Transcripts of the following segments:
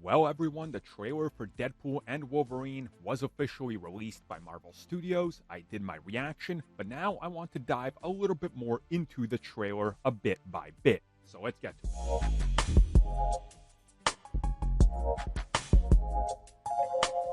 Well, everyone, the trailer for Deadpool and Wolverine was officially released by Marvel Studios. I did my reaction, but now I want to dive a little bit more into the trailer a bit by bit. So let's get to it.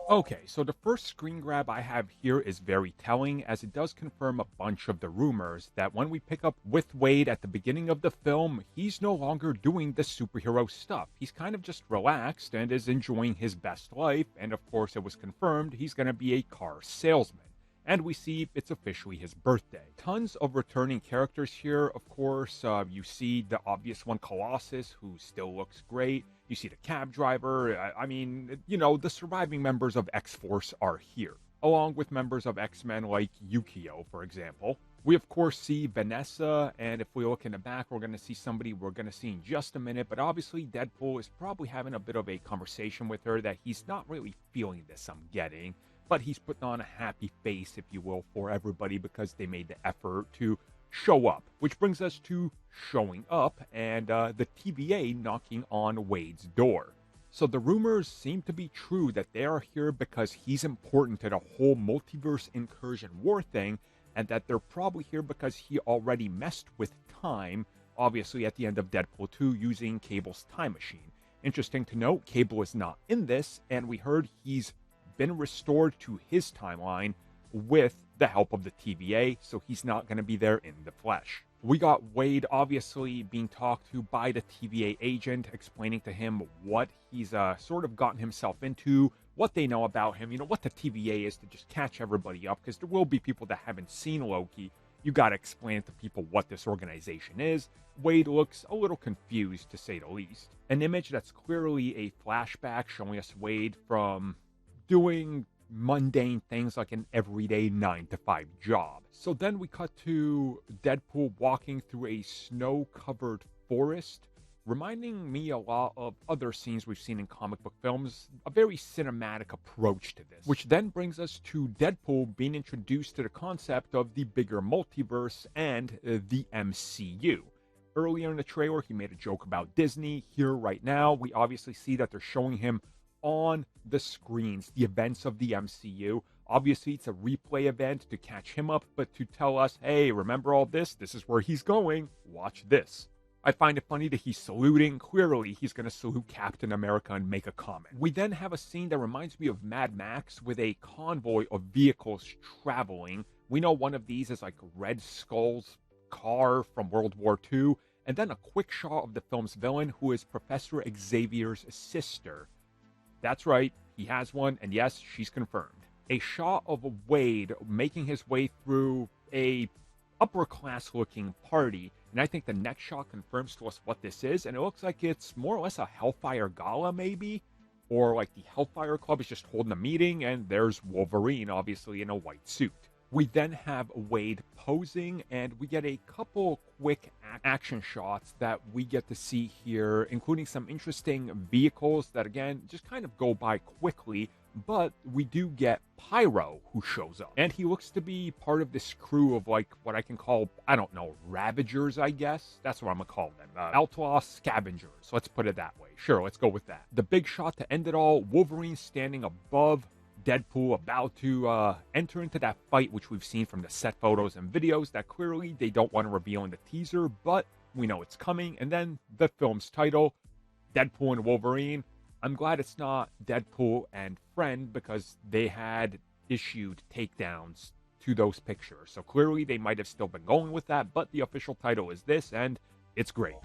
Okay, so the first screen grab I have here is very telling, as it does confirm a bunch of the rumors that when we pick up with Wade at the beginning of the film, he's no longer doing the superhero stuff. He's kind of just relaxed and is enjoying his best life, and of course it was confirmed he's going to be a car salesman. And we see it's officially his birthday. Tons of returning characters here, of course. You see the obvious one, Colossus, who still looks great. You see the cab driver. The surviving members of X-Force are here, along with members of X-Men like Yukio, for example. We, of course, see Vanessa, and if we look in the back, we're going to see somebody we're going to see in just a minute. But obviously, Deadpool is probably having a bit of a conversation with her that he's not really feeling this, I'm getting. But he's putting on a happy face, if you will, for everybody because they made the effort to show up. Which brings us to showing up and the TVA knocking on Wade's door. So the rumors seem to be true that they are here because he's important to the whole multiverse incursion war thing, and that they're probably here because he already messed with time, obviously at the end of Deadpool 2 using Cable's time machine. Interesting to note, Cable is not in this, and we heard he's been restored to his timeline with the help of the TVA, so he's not going to be there in the flesh. We got Wade obviously being talked to by the TVA agent, explaining to him what he's sort of gotten himself into, what they know about him, what the TVA is, to just catch everybody up, because there will be people that haven't seen Loki. You got to explain to people what this organization is. Wade looks a little confused, to say the least. An image that's clearly a flashback showing us Wade from doing mundane things like an everyday 9-to-5 job. So then we cut to Deadpool walking through a snow-covered forest, reminding me a lot of other scenes we've seen in comic book films, a very cinematic approach to this. Which then brings us to Deadpool being introduced to the concept of the bigger multiverse and the MCU. Earlier in the trailer, he made a joke about Disney. Here, right now, we obviously see that they're showing him on the screens, the events of the MCU. Obviously, it's a replay event to catch him up, but to tell us, hey, remember all this? This is where he's going. Watch this. I find it funny that he's saluting. Clearly, he's going to salute Captain America and make a comment. We then have a scene that reminds me of Mad Max with a convoy of vehicles traveling. We know one of these is like Red Skull's car from World War II, and then a quick shot of the film's villain, who is Professor Xavier's sister. That's right, he has one, and yes, she's confirmed. A shot of Wade making his way through a upper-class-looking party, and I think the next shot confirms to us what this is, and it looks like it's more or less a Hellfire gala, maybe? Or like the Hellfire Club is just holding a meeting, and there's Wolverine, obviously, in a white suit. We then have Wade posing, and we get a couple quick action shots that we get to see here, including some interesting vehicles that, again, just kind of go by quickly, but we do get Pyro, who shows up. And he looks to be part of this crew of, like, what I can call, I don't know, Ravagers, I guess? That's what I'm gonna call them. Outlaw Scavengers, let's put it that way. Sure, let's go with that. The big shot to end it all, Wolverine standing above Deadpool, about to enter into that fight, which we've seen from the set photos and videos that clearly they don't want to reveal in the teaser, but we know it's coming. And then the film's title, Deadpool and Wolverine. I'm glad it's not Deadpool and Friend, because they had issued takedowns to those pictures. So clearly they might have still been going with that, but the official title is this, and it's great.